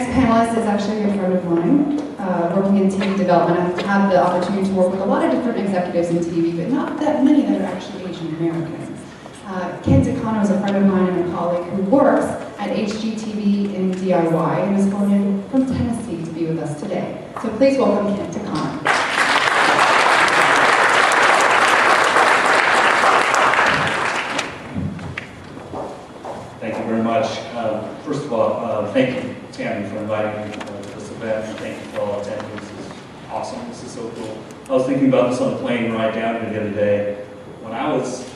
Next panelist is actually a good friend of mine, working in TV development. I've had the opportunity to work with a lot of different executives in TV, but not that many that are actually Asian American. Ken Takano is a friend of mine and a colleague who works at HGTV in DIY and was flown in from Tennessee to be with us today. So please welcome Ken Takano. Thank you very much. First of all, thank you, Tammy, for inviting me to this event, and thank you for all attending. This is awesome. This is so cool. I was thinking about this on the plane ride down here the other day. When I was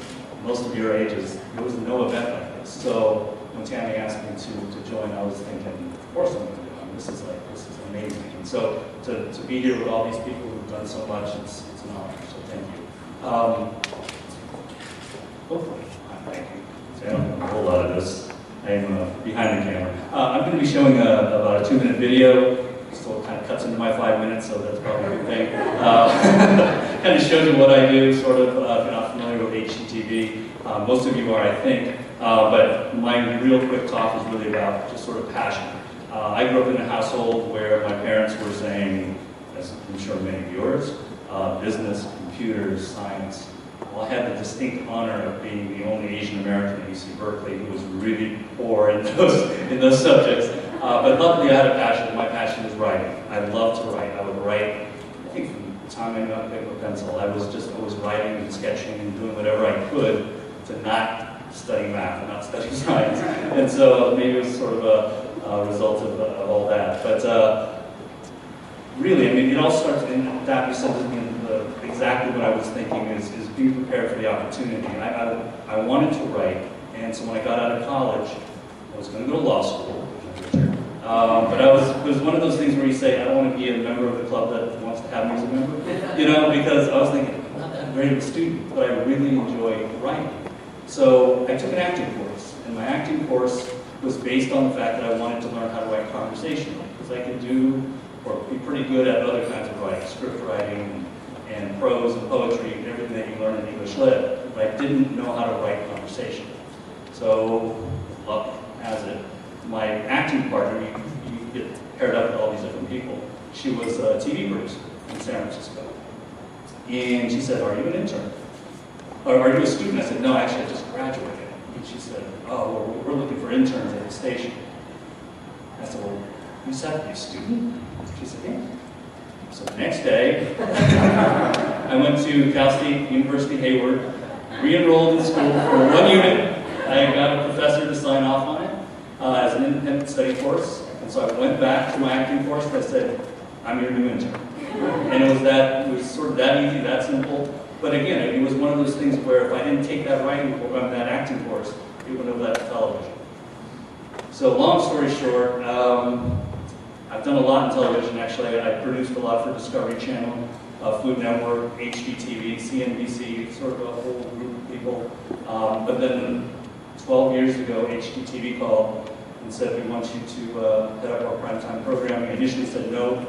most of your ages, there was no event like this. So when Tammy asked me to join, I was thinking, of course I'm going to do it. This is amazing. And so to be here with all these people who've done so much, it's an honor. So thank you. Hopefully, thank you. I don't know a whole lot of this. I'm behind the camera. I'm going to be showing about a 2-minute video. It still kind of cuts into my 5 minutes, so that's probably a good thing. Kind of shows you what I do, sort of, if you're not familiar with HGTV. Most of you are, I think. But my real quick talk is really about just sort of passion. I grew up in a household where my parents were saying, as I'm sure many of yours, business, computers, science. Well, I had the distinct honor of being the only Asian American at UC Berkeley who was really poor in those subjects. But luckily I had a passion. My passion was writing. I loved to write. I would write, I think from the time I got a pencil, I was always writing and sketching and doing whatever I could to not study math and not study science. And so maybe it was sort of a result of all that. But really, I mean, it all starts in that. You said exactly what I was thinking is being prepared for the opportunity. I wanted to write, and so when I got out of college, I was going to go to law school. But it was one of those things where you say, I don't want to be a member of the club that wants to have me as a member. Because I was thinking, I'm not that great of a student, but I really enjoy writing. So I took an acting course, and my acting course was based on the fact that I wanted to learn how to write conversationally, because I could do or be pretty good at other kinds of writing, script writing, and prose and poetry and everything that you learn in English Lit, but I didn't know how to write conversation. So, luck has it, my acting partner, you get paired up with all these different people, she was a TV producer in San Francisco. And she said, are you an intern? Or are you a student? I said, no, actually I just graduated. And she said, oh, well, we're looking for interns at the station. I said, well, you said you're a student? She said, yeah. So the next day, I went to Cal State University Hayward, re-enrolled in school for 1 unit. I got a professor to sign off on it as an independent study course. And so I went back to my acting course and I said, I'm your new intern. And it was sort of that easy, that simple. But again, it was one of those things where if I didn't take that writing program, that acting course, it wouldn't have led to television. So long story short, I've done a lot in television, actually. I produced a lot for Discovery Channel, Food Network, HGTV, CNBC, sort of a whole group of people. But then 12 years ago, HGTV called and said, we want you to head up our primetime programming. I initially said no,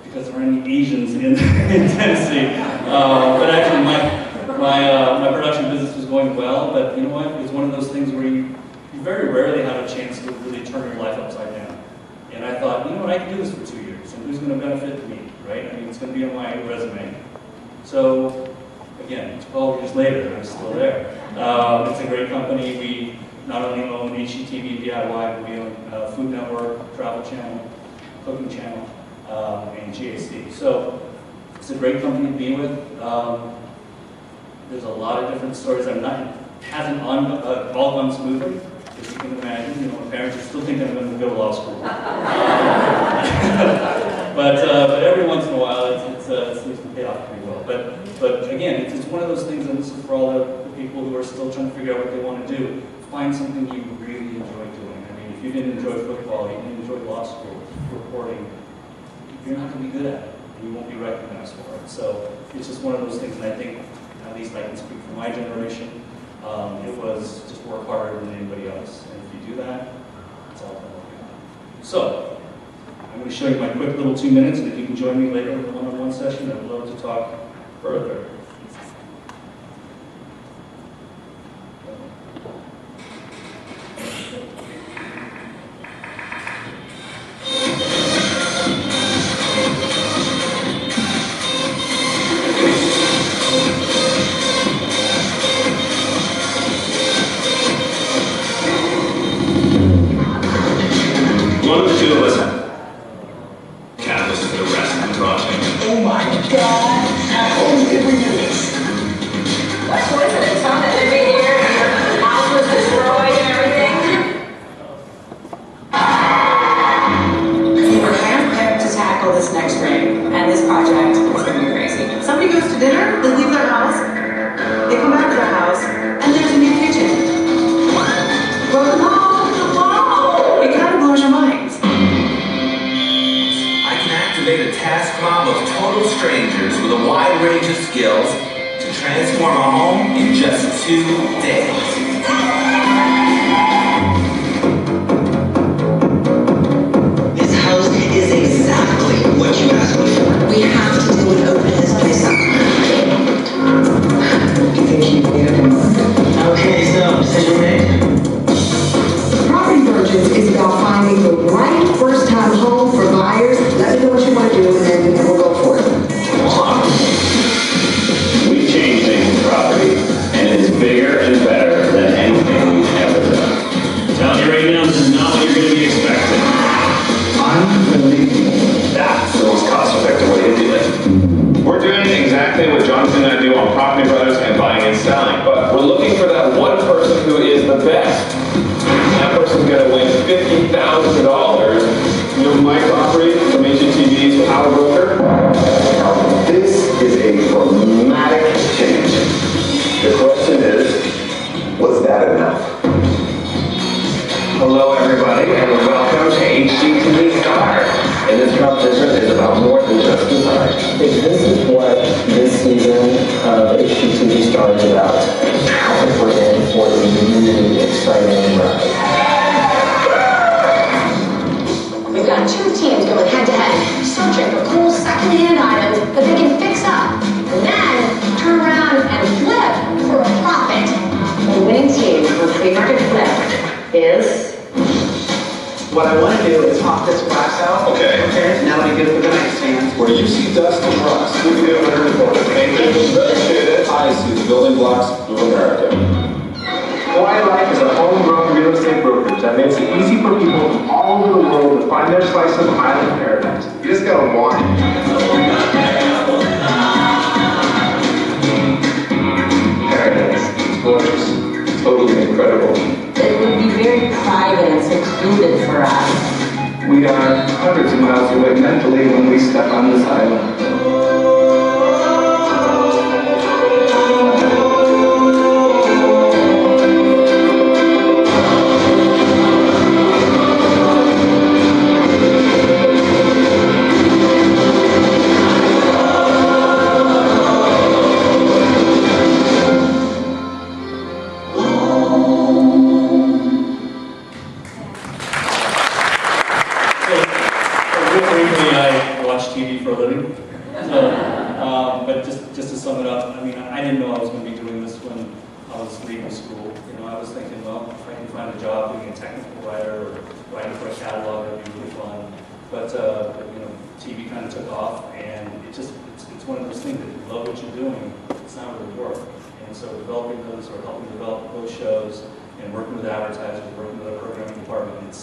because there aren't any Asians in Tennessee. But actually, my production business was going well, but you know what? It's one of those things where you very rarely have a chance to really turn your life upside down. And I thought, you know what, I can do this for 2 years, and who's going to benefit me, right? I mean, it's going to be on my resume. So, again, 12 years later, I'm still there. It's a great company. We not only own HGTV DIY, but we own Food Network, Travel Channel, Cooking Channel, and GAC. So, it's a great company to be with. There's a lot of different stories. It hasn't all gone smoothly. As you can imagine, my parents are still thinking I'm going to go to law school. but every once in a while, it seems to pay off pretty well. But again, it's one of those things, and this is for all the people who are still trying to figure out what they want to do. Find something you really enjoy doing. I mean, if you didn't enjoy football, you didn't enjoy law school, reporting, you're not going to be good at it, and you won't be recognized for it. So it's just one of those things, and I think, at least I can speak for my generation, it was just work harder than anybody else. And if you do that, it's all about working on. So, I'm going to show you my quick little 2 minutes, and if you can join me later in the one-on-one session, I'd love to talk further. the two of us. Catalyst for the rest of the project. Oh my God! How did we do this? What coincidence, huh? That every year your house was destroyed and everything. We were handpicked to tackle this next grade, and this project is going to be crazy. Somebody goes to dinner, they leave their house, they come back to their house, and there's a new kitchen. Well, wow! It kind of blows your minds. I can activate a task mob of total strangers with a wide range of skills to transform a home in just 2 days. This house is exactly what you asked me for. We have to do and open this place up. You think you can get him? Okay, so decision made. Property Virgins is about finding the right first-time home for buyers. Let me know what you want to do, and then we'll go for it. We change things in property, and it is bigger and better than anything we've ever done. I'm telling you right now, this is not what you're going to be expecting. Unbelievable. That's the most cost-effective way to do it. We're doing exactly what Jonathan and I do on Property Brothers and buying and selling, but we're looking for that one person who is the best. That person's going to win $50,000. You know my property from HGTV's Power Broker? This is a dramatic change. The question is, was that enough? Hello everybody and welcome to HGTV Star. And this competition is about more than just design. This is what this season of HGTV Star is about. We're in for the really exciting ride. We've got 2 teams going head-to-head, searching for cool second-hand items that they can fix up, and then turn around and flip for a profit. The winning team on Free Market Flip is... What I want to do is pop this wax out. Okay. Okay, now let me get it with the nightstand. Where you see dust and rust, we do I see the building blocks of America. What I like is a homegrown real estate brokerage that makes it easy for people from all over the world to find their slice of island paradise. You just gotta want it. Paradise. It's gorgeous. Totally incredible. It would be very private and secluded for us. We are hundreds of miles away mentally when we step on this island. But just to sum it up, I mean, I didn't know I was going to be doing this when I was leaving school. You know, I was thinking, well, if I can find a job being a technical writer or writing for a catalog, that'd be really fun. But you know, TV kind of took off, and it's one of those things that you love what you're doing, it's not really work. And so developing those or helping develop those shows and working with advertisers, working with our programming department,